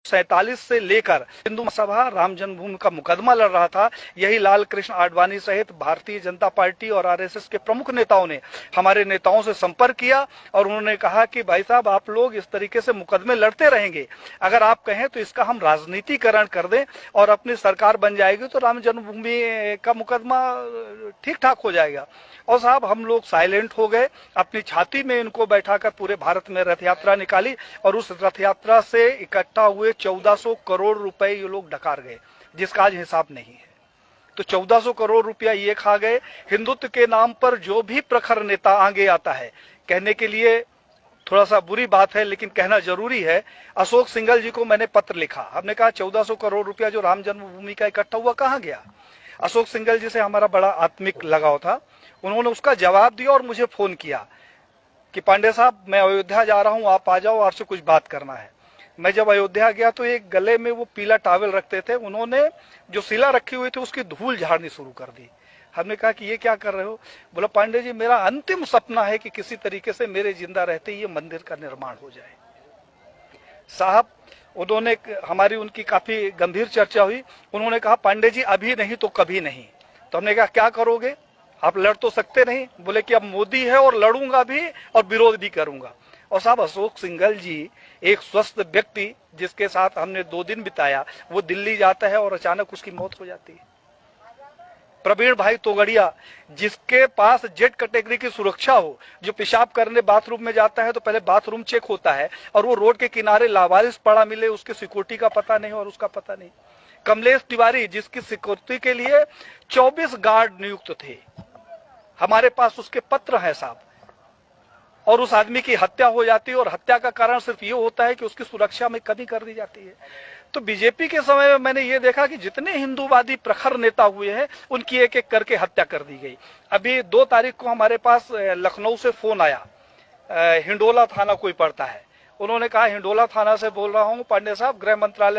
1947 से लेकर हिंदू सभा राम जन्मभूमि का मुकदमा लड़ रहा था। यही लाल कृष्ण आडवाणी सहित भारतीय जनता पार्टी और आरएसएस के प्रमुख नेताओं ने हमारे नेताओं से संपर्क किया और उन्होंने कहा कि भाई साहब, आप लोग इस तरीके से मुकदमे लड़ते रहेंगे, अगर आप कहें तो इसका हम राजनीतिकरण कर दें और अपनी सरकार बन जाएगी तो राम जन्मभूमि का मुकदमा ठीक ठाक हो जाएगा। और साहब, हम लोग साइलेंट हो गए, अपनी छाती में इनको बैठाकर पूरे भारत में रथ यात्रा निकाली और उस रथ यात्रा से इकट्ठा हुए 1400 करोड़ रुपए ये लोग डकार गए, जिसका आज हिसाब नहीं है। तो 1400 करोड़ रुपया ये खा गए। हिंदुत्व के नाम पर जो भी प्रखर नेता आगे आता है, कहने के लिए थोड़ा सा बुरी बात है लेकिन कहना जरूरी है, अशोक सिंघल जी को मैंने पत्र लिखा। हमने कहा 1400 करोड़ रुपया जो राम जन्मभूमि का इकट्ठा हुआ कहां गया। अशोक सिंघल जी से हमारा बड़ा आत्मिक लगाव था। उन्होंने उसका जवाब दिया और मुझे फोन किया कि पांडे साहब, मैं अयोध्या जा रहा हूं, आप आ जाओ, आपसे कुछ बात करना है। मैं जब अयोध्या गया तो एक गले में वो पीला टॉवल रखते थे, उन्होंने जो शिला रखी हुई थी उसकी धूल झाड़नी शुरू कर दी। हमने कहा कि ये क्या कर रहे हो। बोला, पांडे जी, मेरा अंतिम सपना है कि किसी तरीके से मेरे जिंदा रहते ये मंदिर का निर्माण हो जाए। साहब, उन्होंने हमारी उनकी काफी गंभीर चर्चा हुई। उन्होंने कहा, पांडे जी, अभी नहीं तो कभी नहीं। तो हमने कहा, क्या करोगे, आप लड़ तो सकते नहीं। बोले कि अब मोदी है और लड़ूंगा भी और विरोध भी करूंगा। और साहब, अशोक सिंघल जी एक स्वस्थ व्यक्ति जिसके साथ हमने 2 दिन बिताया, वो दिल्ली जाता है और अचानक उसकी मौत हो जाती है। प्रवीण भाई तोगड़िया, जिसके पास जेड कैटेगरी की सुरक्षा हो, जो पेशाब करने बाथरूम में जाता है तो पहले बाथरूम चेक होता है और वो रोड के किनारे लावारिस पड़ा मिले, उसकी सिक्योरिटी का पता नहीं और उसका पता नहीं। कमलेश तिवारी, जिसकी सिक्योरिटी के लिए 24 गार्ड नियुक्त थे, हमारे पास उसके पत्र हैं साहब, और उस आदमी की हत्या हो जाती है और हत्या का कारण सिर्फ ये होता है कि उसकी सुरक्षा में कमी कर दी जाती है। तो बीजेपी के समय में मैंने ये देखा कि जितने हिंदूवादी प्रखर नेता हुए हैं उनकी एक एक करके हत्या कर दी गई। अभी 2 तारीख को हमारे पास लखनऊ से फोन आया, हिंडोला थाना कोई पड़ता है, उन्होंने कहा हिंडोला थाना से बोल रहा हूं पांडे साहब, गृह मंत्रालय